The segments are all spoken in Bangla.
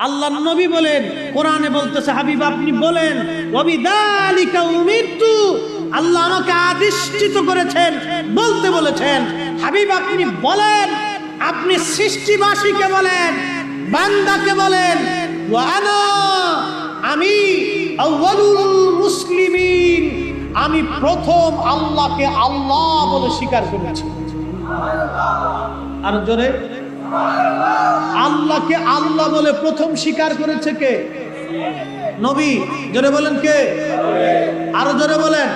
আল্লাহর নবী বলেন, কোরআনে বলতেছে হাবিব আপনি বলেন ওয়াবিদালিকা উমিরতু, আল্লাহ আমাকে আদিষ্টিত করেছেন, বলতে বলেছেন। হাবিব আপনি বলেন, আপনি সৃষ্টিবাসীকে বলেন, বান্দাকে বলেন, ওয়া আনা, আমি আউয়ালুল মুসলিমিন, আমি প্রথম আল্লাহকে আল্লাহ বলে স্বীকার করেছি। আর জোরে, আল্লাহকে আল্লাহ বলে প্রথম স্বীকার করেছে কে? নবী। জোরে বলেন কে? আরো জোরে বলেন।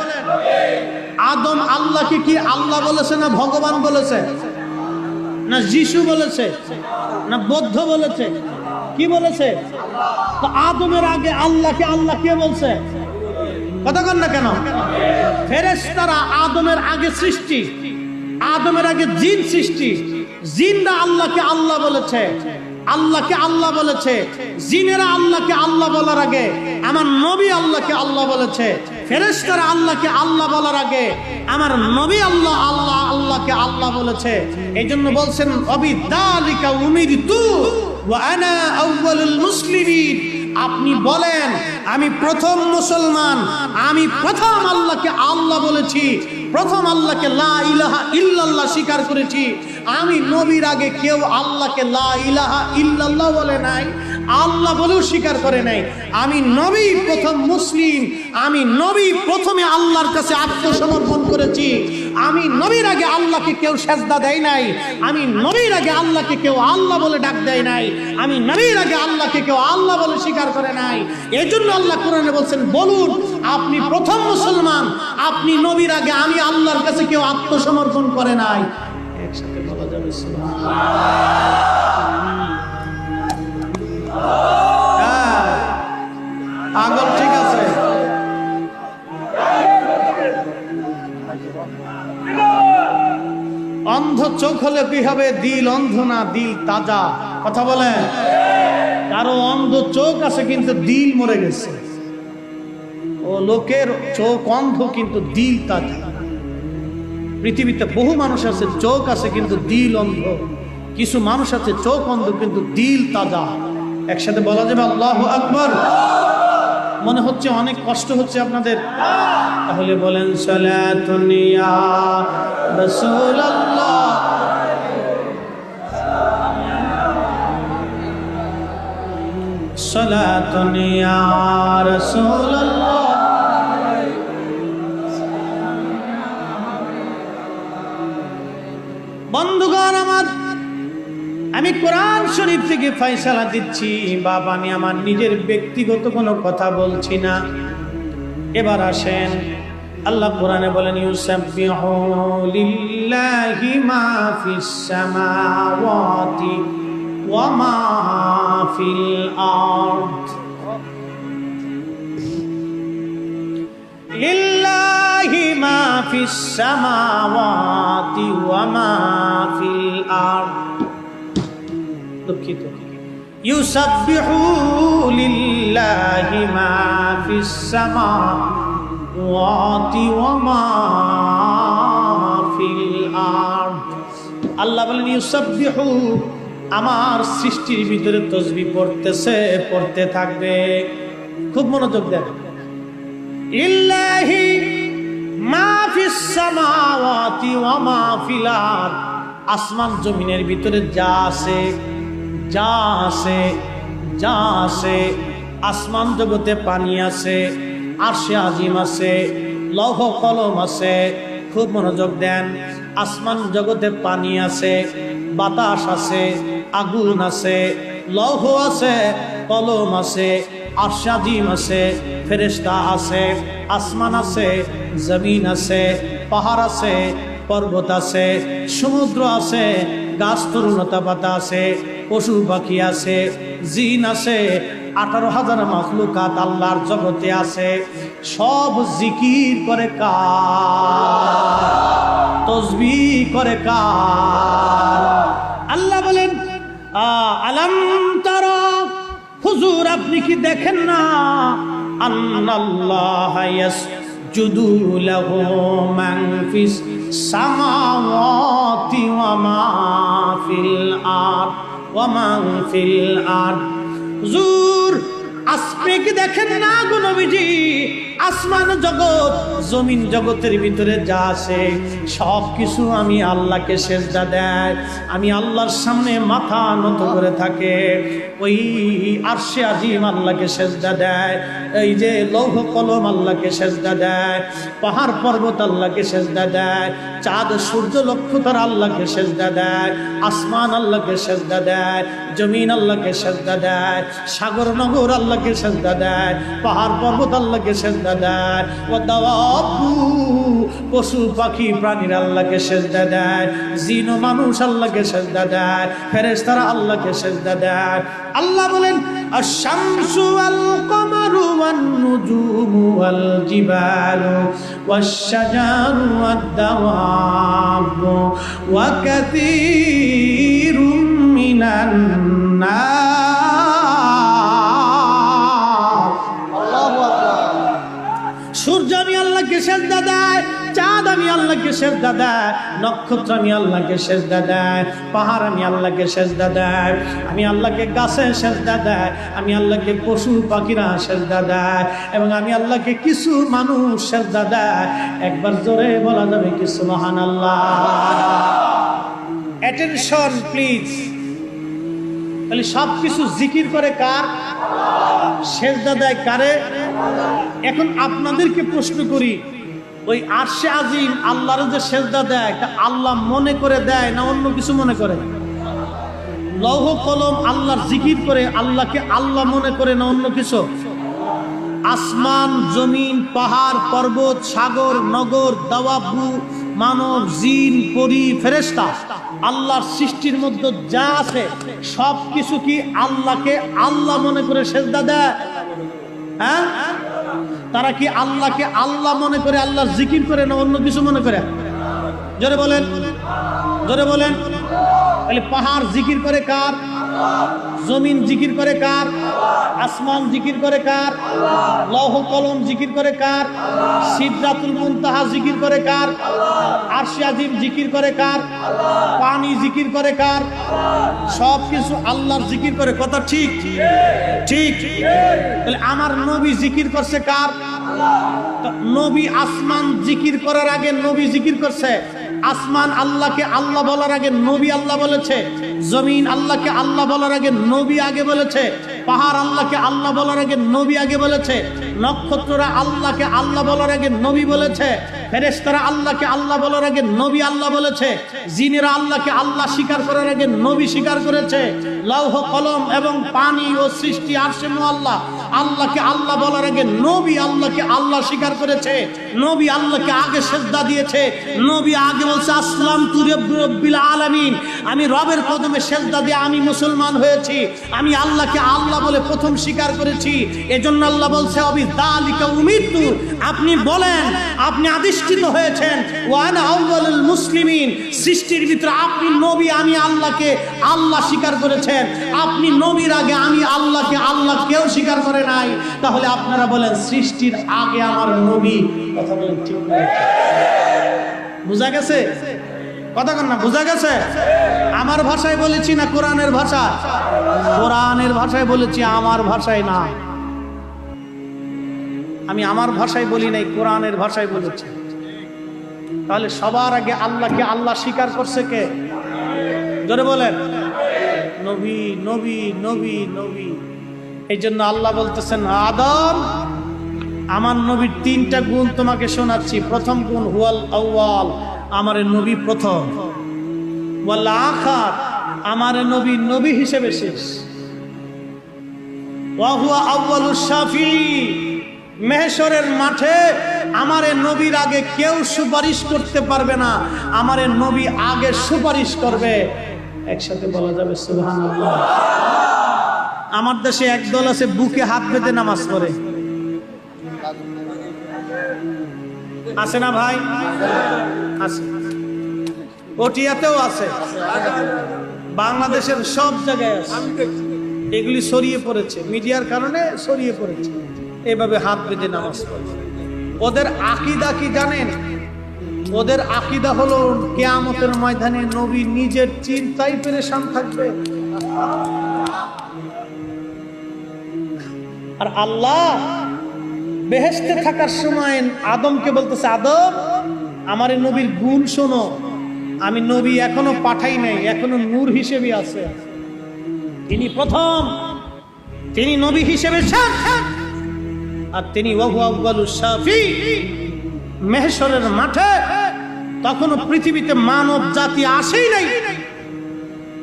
আদম আল্লাহকে কি আল্লাহ বলেছে না ভগবান বলেছে? না যিশু বলেছে? না বৌদ্ধ বলেছে? কি বলেছে? তো আদমের আগে আল্লাহকে আল্লাহ কে বলছে? কথা কন না কেন? ফেরেশতারা আদমের আগে সৃষ্টি, আদমের আগে জিন সৃষ্টি। জিনরা আল্লাহকে আল্লাহ বলেছে, আল্লাহকে আল্লাহ বলেছে। জিনেরা আল্লাহকে আল্লাহ বলার আগে আমার নবী আল্লাহকে আল্লাহ বলেছে। ফেরেশতারা আল্লাহকে আল্লাহ বলার আগে আমার নবী আল্লাহ আল্লাহ আল্লাহকে আল্লাহ বলেছে। এই জন্য বলছেন ওয়াবিদালিকা উমিরতু ওয়া আনা আউয়ালুল মুসলিমিন, আপনি বলেন আমি প্রথম মুসলমান, আমি প্রথম আল্লাহকে আল্লাহ বলেছি, প্রথম আল্লাহকে লা ইলাহা ইল্লাল্লাহ স্বীকার করেছি। আমি নবীর আগে কেউ আল্লাহকে লা ইলাহা ইল্লাল্লাহ বলে নাই, আল্লাহ বলেও স্বীকার করে নাই। আমি নবী প্রথম মুসলিম, আমি নবী প্রথমে আল্লাহর কাছে আত্মসমর্পণ করেছি। আমি নবীর আগে আল্লাহকে কেউ সেজদা দেয় নাই, আমি নবীর আগে আল্লাহকে কেউ আল্লাহ বলে ডাক দেয় নাই, আমি নবীর আগে আল্লাহকে কেউ আল্লাহ বলে স্বীকার করে নাই। এই জন্য আল্লাহ কোরআনে বলছেন বলুন আপনি প্রথম মুসলমান, আপনি নবীর আগে আমি আল্লাহর কাছে কেউ আত্মসমর্পণ করে নাই। একসাথে বলা যাবে আগল ঠিক আছে। অন্ধ চোখ হলে কি হবে? দিল অন্ধ না, দিল তাজা। কথা বলেন। কারো অন্ধ চোখ আছে কিন্তু দিল মরে গেছে। ও লোকের চোখ অন্ধ কিন্তু দিল তাজা। পৃথিবীতে বহু মানুষ আছে চোখ আছে কিন্তু দিল অন্ধ, কিছু মানুষ আছে চোখ অন্ধ কিন্তু দিল তাজা। একসাথে বলা যাবে আল্লাহু আকবার। মনে হচ্ছে অনেক কষ্ট হচ্ছে আপনাদের, তাহলে বলেন সালাতুন ইয়া রাসূলুল্লাহ, সালাতুন ইয়া রাসূলুল্লাহ। বন্ধুগণ আমার, আমি কোরআন শরীফ থেকে ফয়সালা দিচ্ছি বাবা, আমি আমার নিজের ব্যক্তিগত কোনো কথা বলছি না। এবার আসেন, আল্লাহ কোরআনে বলেন ইউসাব্বিহু লিল্লাহি মা ফিস সামাওয়াতি ওয়া মা ফিল আরদ, লিল্লাহি মা ফিস সামাওয়াতি ওয়া মা ফিল আরদ। দুঃখিত, ইউসাব্বিহু লিল্লাহি মা ফিস সামাওয়াতি ওয়া মা ফিল আরদ। আল্লাহ বলেন ইউসাব্বিহু, আমার সৃষ্টির ভিতরে তাসবিহ পড়তেছে, পড়তে থাকবে। খুব মনোযোগ দেন। লিল্লাহি মা ফিস সামাওয়াতি ওয়া মা ফিল আরদ, আসমান জমিনের ভিতরে যা আছে, যা আছে, যা আছে। আসমান জগতে পানি আছে, আরশে আজিম আছে, লৌহ কলম আছে। খুব মনোযোগ দেন। আসমান জগতে পানি আছে, বাতাস আছে, আগুন আছে, লৌহ আছে, কলম আছে, আরশে আজিম আছে, ফেরেশতা আছে, আসমান আছে, জমিন আছে, পাহাড় আছে, পর্বত আছে, সমুদ্র আছে, গাছ তরুণতা পাতা আছে, পশু পাখি আছে, জিন আছে, 18,000 মাখলুকাত আল্লাহর জগতে আছে। সব জিকির করে কার? তাসবিহ করে কার? আল্লাহ বলেন আলাম তারা, হুজুর আপনি কি দেখেন না? আন্নাল্লাহা ইয়াসজুদু লাহু মান ফিস সামাওয়াতি ওয়া মা ফিল আরদ ওয়া মান ফিল আরদ। হুজুর আপনি কি দেখেন না গো নবীজি, আসমান জগৎ জমিন জগতের ভিতরে যা আছে সব কিছু আমি আল্লাহকে সেজদা দেয়, আমি আল্লাহর সামনে মাথা নত করে থাকে। ওই আরশে আজিম আল্লাহকে সেজদা দেয়, এই যে লৌহ কলম আল্লাহকে সেজদা দেয়, পাহাড় পর্বত আল্লাহকে সেজদা দেয়, চাঁদ সূর্য নক্ষত্র আল্লাহকে সেজদা দেয়, আসমান আল্লাহকে সেজদা দেয়, জমিন আল্লাহকে সেজদা দেয়, সাগর নগর আল্লাহকে সেজদা দেয়, পাহাড় পর্বত আল্লাহকে সেজদা দেয়, ও দাওয়াবু পশু পাখি প্রাণীর আল্লাহকে সেজদা দেয়, জিন ও মানুষ আল্লাহকে সেজদা দেয়, ফেরেশতারা আল্লাহকে সেজদা দেয়। আল্লাহ বলেন আশ-শামসু ওয়াল কমারু ওয়ান নুজুমু ওয়াল জিবালু ওয়াশ-শাজারু ওয়াদ-দাওয়াবু ওয়া কাসীরুম মিনান নাস। আল্লাহু আকবার। সূর্য আমি আল্লাহকে সেজদা দেয়, চাঁদ আমি আল্লাহকে সেজদা দেয়, নক্ষত্র আমি আল্লাহকে সেজদা দেয়, পাহাড় আমি আল্লাহকে সেজদা দেয়, আমি আল্লাহকে গাছে সেজদা দেয়, আমি আল্লাহকে পশু পাখিরা সেজদা দেয়, এবং আমি আল্লাহকে কিছু মানুষ সেজদা দেয়। একবার জোরে বলা যাবে কি সুবহানাল্লাহ? Attention please. তাহলে সব কিছু জিকির করে কার? সেজদা দেয় কারে? এখন আপনাদেরকে প্রশ্ন করি, ওই আরশে আজিম আল্লাহর যে সেজদা দেয় এটা আল্লাহ মনে করে দেয় না অন্য কিছু মনে করে? লৌহ কলম আল্লাহর জিকির করে আল্লাহকে আল্লাহ মনে করে না অন্য কিছু? আসমান জমিন পাহাড় পর্বত সাগর নগর দাওয়াবু মানব জিন পরি ফেরেশতা আল্লাহর সৃষ্টির মধ্যে যা আছে সব কিছু কি আল্লাহকে আল্লাহ মনে করে সেজদা দেয়? হ্যাঁ, তারা কি আল্লাহকে আল্লাহ মনে করে আল্লাহর জিকির করে না অন্য কিছু মনে করে? জোরে বলেন, জোরে বলেন। তাহলে পাহাড় জিকির করে কার? জমিন জিকির করে কার? আসমান জিকির করে কার? লৌহ কলম জিকির করে কার? সিদরাতুল মুনতাহা জিকির করে কার? আরশে আজিম জিকির করে কার? পানি জিকির করে কার? সব কিছু আল্লাহর জিকির করে। কথা ঠিক? ঠিক। তাহলে আমার নবী জিকির করছে কার? নবী আসমান জিকির করার আগে নবী জিকির করছে। আসমান আল্লাহকে আল্লাহ বলার আগে নবী আল্লাহ বলেছে, জমিন আল্লাহকে আল্লাহ বলার আগে নবী আগে বলেছে, পাহাড় আল্লাহকে আল্লাহ বলার আগে নবী আগে বলেছে, নক্ষত্ররা আল্লাহকে আল্লাহ বলার আগে নবী বলেছে, ফেরেশতারা আল্লাহকে আল্লাহ বলার আগে নবী আল্লাহ বলেছে, জিনেরা আল্লাহকে আল্লাহ স্বীকার করার আগে নবী স্বীকার করেছে, লৌহ কলম এবং পানি ও সৃষ্টি আরশে মুআল্লাহ আল্লাহকে আল্লাহ বলার আগে নবী আল্লাহকে আল্লাহ স্বীকার করেছে, নবী আল্লাহকে আগে সেজদা দিয়েছে, নবী আগে বলছে আসলামতু লিরাব্বিল আলামিন, আমি রবের কদমে সেজদা দিয়ে আমি মুসলমান হয়েছি, আমি আল্লাহকে আল্লাহ বলে প্রথম স্বীকার করেছি। এজন্য আল্লাহ বলছে অবিযালিকা উমিরতু, আপনি বলেন আপনি আদিষ্ঠিত হয়েছেন, ওয়া আনা আউয়ালুল মুসলিমিন, সৃষ্টির ভিতরে আপনি নবী, আমি আল্লাহকে আল্লাহ স্বীকার করেছেন, আপনি নবীর আগে আমি আল্লাহকে আল্লাহ কেউ স্বীকার করে নাই। তাহলে আপনারা বলেন সৃষ্টির আগে আমার নবী। কথা বলেন ঠিক না? বুঝা গেছে? কথা কন না, বুঝা গেছে? আমার ভাষায় বলেছি না কোরআনের ভাষা? কোরআনের ভাষায় বলেছি, আমার ভাষায় না। আমি আমার ভাষায় বলি নাই, কোরআনের ভাষায় বলেছি। তাহলে সবার আগে আল্লাহকে আল্লাহ স্বীকার করছে কে? জোরে বলেন। নবী, নবী, নবী, নবী। এই জন্য আল্লাহ বলতেছেন আদম, আমার নবীর তিনটা গুণ তোমাকে শোনাচ্ছি। প্রথম গুণ হুয়াল আউয়াল, আমার নবী প্রথম, ওয়াল আখির, আমার নবী নবী হিসেবে শেষ, ওয়া হুয়া আউয়ালুশ শাফিঈ, মেহশরের মাঠে আমার নবীর আগে কেউ সুপারিশ করতে পারবে না, আমার নবী আগে সুপারিশ করবে। একসাথে বলা যাবে সুবহানাল্লাহ। আমার দেশে একদল আছে বুকে হাত বেঁধে নামাজ পড়ে, আছে না ভাই? আছে, পটিয়াতেও আছে, বাংলাদেশের সব জায়গায় আছে। এগুলি ছড়িয়ে পড়েছে, মিডিয়ার কারণে ছড়িয়ে পড়েছে। এভাবে হাত বেঁধে নামাজ পড়ে। ওদের আকীদা কি জানেন? ওদের আকীদা হলো কিয়ামতের ময়দানে নবী নিজের চিন্তায় পেরেশান থাকবে। আর আল্লাহ বেহেশতে থাকার সময় আদমকে বলতেছে, আদম আমার এই নবীর গুণ শোনো, আমি নবী এখনো পাঠাই নাই, এখনো নূর হিসেবে আছে। তিনি প্রথম, তিনি নবী হিসেবে আর তিনি ওয়াহু আউয়ালুশ শাফি। মেহশরের মাঠে তখনও পৃথিবীতে মানব জাতি আসেই নাই,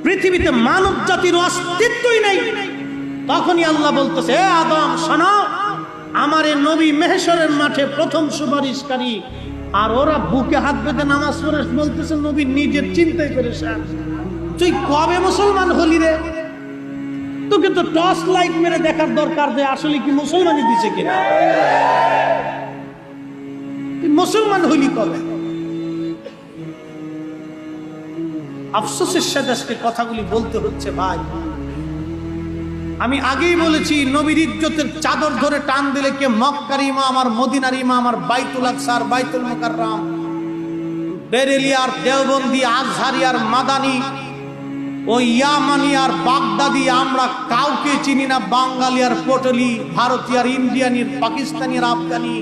পৃথিবীতে মানব জাতির অস্তিত্বই নাই। তখনই আল্লাহ বলতেছে, এ আদম শোনো, আমার এই নবী মেহশরের মাঠে প্রথম সুপারিশকারী। আর ওরা বুকে হাত বেঁধে নামাজ পড়ে বলতেছে নবী নিজের চিন্তাই পেরেছেন, তুই কবে মুসলমান হলি রে? তোকে তো টর্চ লাইট মেরে দেখার দরকার যে আসলে কি মুসলমানই দিছে কিনা। তুই মুসলমান হইলি কবে? আফসোসের সাথে আজকে কথাগুলি বলতে হচ্ছে ভাই। আমি আগেই বলেছি, নবীর ইজ্জতের চাদর ধরে টান দিলে কে মক্কার ইমাম, আমার মদিনার ইমাম, আর বাইতুল আকসা, বাইতুল মুকাররম, বেরেলি আর দেওবন্দি, আজহারি আর মাদানি, ও ইয়ামানি আর বাগদাদি, আমরা কাউকে চিনি না। বাঙালি আর পটলি, ভারতীয় আর ইন্ডিয়ানি, পাকিস্তানি আর আফগানি,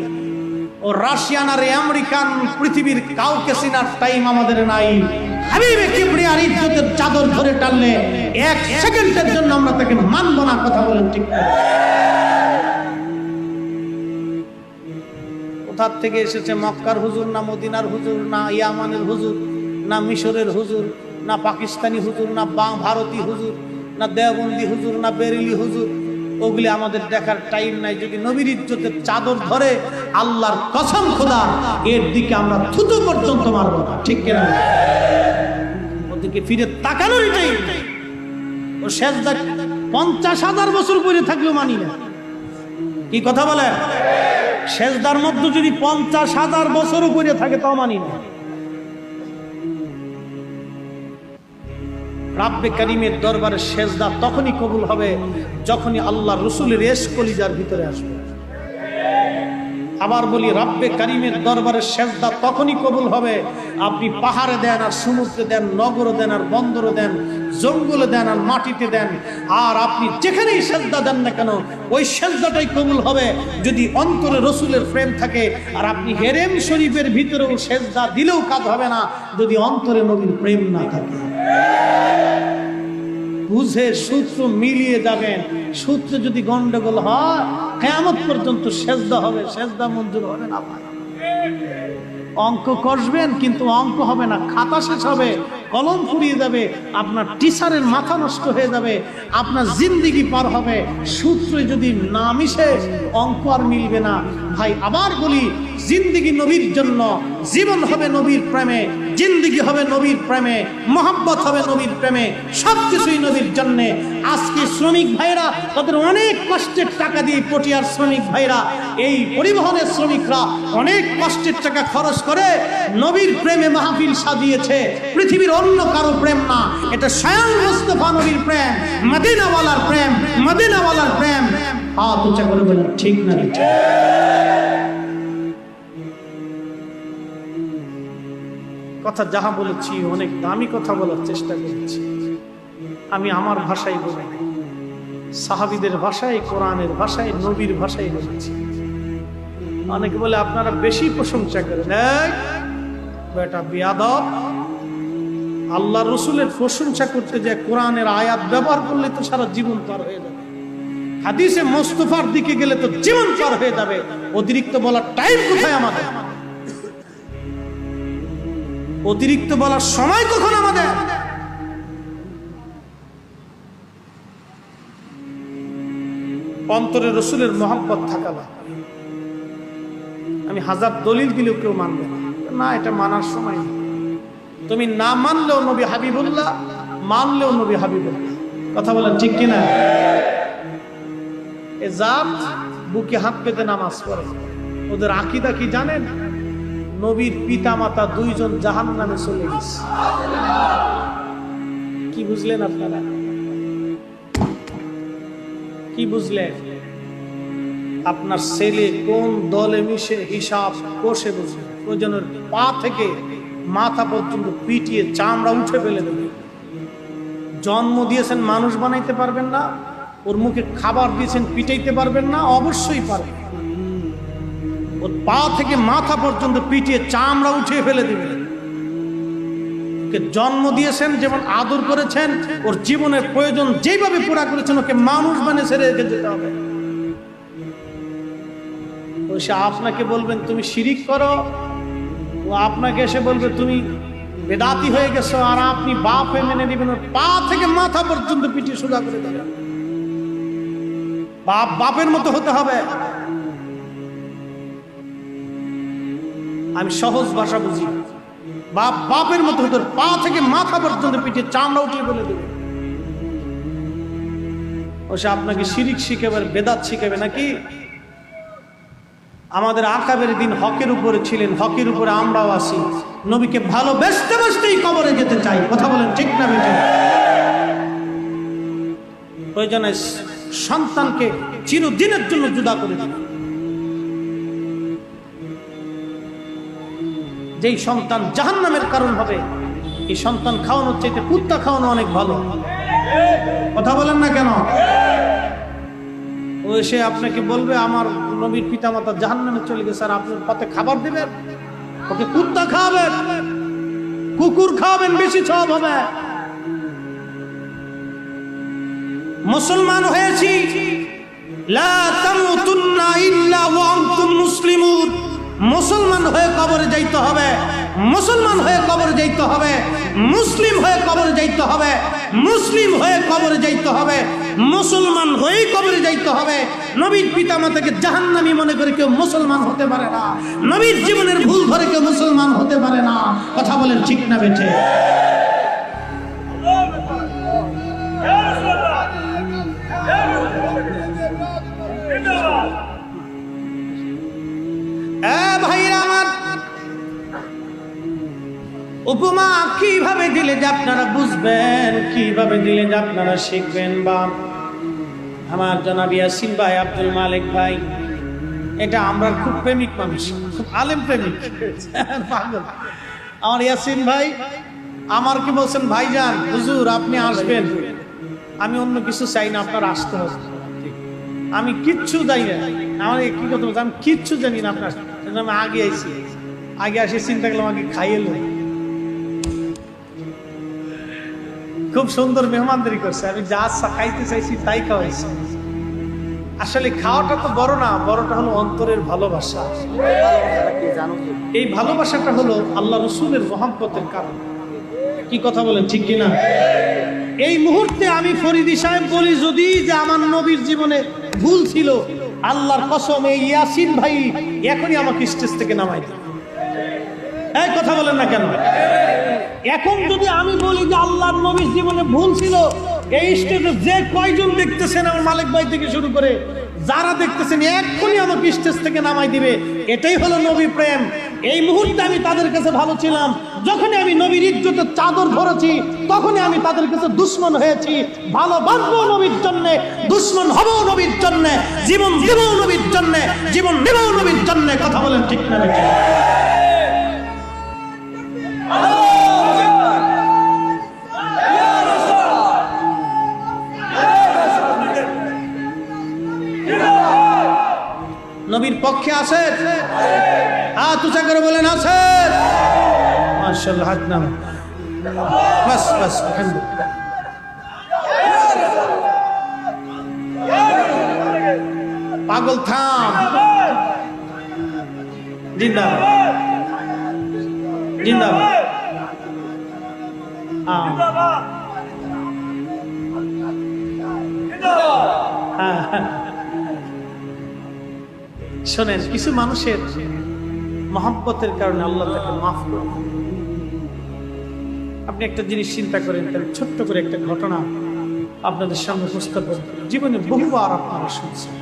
ও রাশিয়ান আর আমেরিকান, পৃথিবীর কাউকে চিনার টাইম আমাদের নাই। হাবিবে কিবরিয়ার ইজ্জতের চাদর ধরে টানলে এক সেকেন্ডের জন্য আমরা তাকে মানব না। কথা বলেন ঠিক না? কোথা থেকে এসেছে? মক্কার হুজুর না মদিনার হুজুর, না ইয়ামানের হুজুর, না মিশরের হুজুর, না পাকিস্তানি হুজুর, না ভারতীয় হুজুর, না দেওবন্দি হুজুর, না বেরেলি হুজুর। ওগুলি আমাদের দেখার টাইম নাই। যদি নবীর ইজ্জতের চাদর ধরে, আল্লাহর কসম খোদা, এর দিকে আমরা থুতু পর্যন্ত মারব না। ঠিক কিনা? ওদিকে ফিরে তাকানোরই টাইম। ও সেজদা 50,000 বছর পরে থাকলেও মানি না। কি কথা বলে? সেজদার মধ্যে যদি 50,000 বছরও পরে থাকে তাও মানি না। রাব্বে কারীমের দরবারে সেজদা তখনই কবুল হবে যখনই আল্লাহ রসুলের এশ কলিজার ভিতরে আসবে। আবার বলি, রাব্বে কারীমের দরবারে সেজদা তখনই কবুল হবে আপনি পাহাড়ে দেন আর সমুদ্রে দেন, নগরে দেন আর বন্দরে দেন, জঙ্গলে দেন আর মাটিতে দেন, আর আপনি যেখানেই সেজদা দেন না কেন ওই সেজদাটাই কবুল হবে যদি অন্তরে রসুলের প্রেম থাকে। আর আপনি হেরেম শরীফের ভিতরেও সেজদা দিলেও কাজ হবে না যদি অন্তরে নবীর প্রেম না থাকে। বুঝে সূত্র মিলিয়ে যাবেন। সূত্রে যদি গন্ডগোল হয়, কিয়ামত পর্যন্ত সেজদা হবে, সেজদা মঞ্জুর হবে না। অঙ্ক কষবেন কিন্তু অঙ্ক হবে না, খাতা শেষ হবে, কলম ফুরিয়ে যাবে, আপনার টিচারের মাথা নষ্ট হয়ে যাবে, আপনার জিন্দিগি পার হবে। সূত্রে যদি না মিশে অঙ্ক আর মিলবে না। ভাই আবার বলি, জিন্দিগি নবীর জন্য, জীবন হবে নবীর প্রেমে, জিন্দিগি হবে নবীর প্রেমে, মহব্বত হবে নবীর প্রেমে, সবকিছুই নবীর জন্যে। আজকে শ্রমিক ভাইরা তাদের অনেক কষ্টের টাকা দিয়ে, পটিয়ার শ্রমিক ভাইরা, এই পরিবহনের শ্রমিকরা অনেক কষ্টের টাকা খরচ করে নবীর প্রেমে মাহফিল সাজিয়েছে। পৃথিবীর অন্য কারো প্রেম না, এটা স্বয়ং মুস্তাফা নবীর প্রেম, মদিনাওয়ালার প্রেম, মদিনাওয়ালার প্রেম। হাত উঁচা করে বলেন ঠিক না? কথা যাহা বলেছি অনেক দামি কথা বলার চেষ্টা করেছি। আমি আমার ভাষায় বলি, সাহাবীদের ভাষায়, কোরআনের ভাষায়, নবীর ভাষায় বলেছি। অনেকে বলে আপনারা বেশি প্রশংসা করেন। বেটা বিয়াদব, আল্লাহ রসুলের প্রশংসা করতে যে কোরআনের আয়াত ব্যবহার করলে তো সারা জীবন পার হয়ে যাবে, হাদিসে মুস্তাফার দিকে গেলে তো জীবন পার হয়ে যাবে। অতিরিক্ত বলার টাইম কোথায় আমাদের? অতিরিক্ত বলার সময় কখন আমাদের? অন্তরে রসুলের মহব্বত থাকা লাগে। আমি হাজার দলিল দিলেও কেউ মানবে না, এটা মানার সময় না। তুমি না মানলেও নবী হাবিবুল্লাহ, মানলেও নবী হাবিবুল্লাহ। কথা বলেন ঠিক কিনা? এ জাত বুকে হাত পেতে নামাজ পড়ে, ওদের আকীদা কি জানেন? নবীর পিতা মাতা দুইজন জাহান্নামে চলে গেছে। কি বুঝলেন আপনারা? কি বুঝলেন? আপনার ছেলে কোন দলে মিশে হিসাব কষে বসে, ওজনের পা থেকে মাথা পর্যন্ত পিটিয়ে চামড়া উঠে ফেলে দেবে। জন্ম দিয়েছেন, মানুষ বানাইতে পারবেন না, ওর মুখে খাবার দিয়েছেন, পিটাইতে পারবেন না? অবশ্যই পারবেন। ওর পা থেকে মাথা পর্যন্ত পিটিয়ে চামড়া উঠিয়ে ফেলে দিবেন। ওকে জন্ম দিয়েছেন, যেমন আদর করেছেন, ওর জীবনের প্রয়োজন যেভাবে পুরা করেছেন, ওকে মানুষ মানে ছেড়ে রেখে যেতে হবে। ও সে আপনাকে বলবেন তুমি শিরিক করো, ও আপনাকে এসে বলবে তুমি বেদাতি হয়ে গেছো, আর আপনি বাপ হয়ে মেনে নেবেন। ওর পা থেকে মাথা পর্যন্ত পিটিয়ে সোজা করে দেবেন। বাপ বাপের মতো হতে হবে। আমি সহজ ভাষা বুঝি। বাপ বাপের মতো হতে, পা থেকে মাথা পর্যন্ত পিটিয়ে চামড়া উঠিয়ে বলে দেবে। ও সে আপনাকে শিরিক শিখাবে, বেদাত শিখাবে নাকি? আমাদের আকাবের দিন হকের উপরে ছিলেন, হকের উপরে আমরাও আছি। নবীকে ভালোবাসতে বাসতেই কবরে যেতে চাই। কথা বলেন ঠিক না বেঠিক? প্রয়োজনে সন্তানকে চিরদিনের জন্য জুদা করে দিন। যেই সন্তান জাহান্নামের কারণ হবে, এই সন্তান খাওয়ানোর চাইতে কুত্তা খাওয়ানো অনেক ভালো। কথা বলেন না কেন? ও এসে আপনাকে বলবে আমার নবীর পিতামাতা জাহান্নামে চলে গেছে, আর আপনার পাতে খাবার দেবেন? ওকে কুত্তা খাওয়াবেন, কুকুর খাওয়াবেন, বেশি সওয়াব হবে। মুসলমান হয়েছি, লা তামুতুন্না ইল্লা ওয়া আনতুম মুসলিমুন। মুসলমান হয়ে কবরে যাইতে হবে, মুসলমান হয়ে কবরে যাইতে হবে, মুসলিম হয়ে কবরে যাইতে হবে, মুসলিম হয়ে কবরে যাইতে হবে, মুসলমান হয়েই কবরে যাইতে হবে। নবীর পিতামাতাকে জাহান্নামী মনে করে কেউ মুসলমান হতে পারে না। নবীর জীবনের ভুল ধরে কেউ মুসলমান হতে পারে না। কথা বলেন ঠিক না বেঠে? ভাইরা আমার, উপমা কিভাবে দিলে যে আপনারা বুঝবেন, কিভাবে দিলে যে আপনারা শিখবেন। বা আমার জনাব ইয়াসিন ভাই, আব্দুল মালিক ভাই, এটা আমরা খুব প্রেমিক মানুষ, খুব আলেম প্রেমিক পাগল। আমার ইয়াসিন ভাই আমার কি বলছেন, ভাইজান হুজুর আপনি আসবেন, আমি অন্য কিছু চাই না, আপনার আসতে হবে। আমি কিচ্ছু জানি না, আমার কি কথা বলছে, আমি কিচ্ছু জানি না আপনার। আমি আগে আইছি, আগে আসে চিন্তা করলাম আগে খাইয়ে লো। খুব সুন্দর মেহমানদারি করছে, আমি যা খাইতে চাইছি তাই খাওয়াইছি। আসলে খাওয়াটা তো বড় না, বড়টা হলো অন্তরের ভালোবাসা। এই ভালোবাসাটা হলো আল্লাহ রসুলের মহব্বতের কারণ। কি কথা বলেন ঠিক কিনা? এই মুহূর্তে আমি ফরিদি সাহেব বলি যদি যে আমার নবীর জীবনে ভুল ছিল, আল্লাহর কসম এই ইয়াসিন ভাই এখনই আমাকে স্টেজ থেকে নামাই দেয়। এই কথা বলেন না কেন? এখন যদি আমি বলি যে আল্লাহর নবীর জীবনে ভুল ছিল, এই স্টেজে যে কয়জন দেখতেছেন, আমার মালিক ভাই থেকে শুরু করে যারা দেখতেছেন, এক্ষুনি আমাকে স্টেজ থেকে নামাই দিবে। এটাই হলো নবী প্রেম। এই মুহূর্তে আমি তাদের কাছে ভালো ছিলাম, যখনই আমি নবীর ইজ্জতের চাদর ধরেছি তখনই আমি তাদের কাছে দুশ্মন হয়েছি। ভালোবাসবো নবীর জন্য, দুশ্মন হবো নবীর জন্য, জীবন দেবো নবীর জন্য, জীবন নেবো নবীর জন্য। কথা বলেন ঠিক না? নবীর পক্ষে আছে, হাত উঁচা করে বলেন আছে। মাশাআল্লাহ, হাত নাম বাস বাস। পাগল থাম, জিন্দাবাদ জিন্দাবাদ। শোনেন, কিছু মানুষের মহব্বতের কারণে আল্লাহ তাকে মাফ করে। আপনি একটা জিনিস চিন্তা করেন, ছোট্ট করে একটা ঘটনা আপনাদের সামনে উপস্থাপন করি। জীবনে বহুবার আপনারা শুনছেন,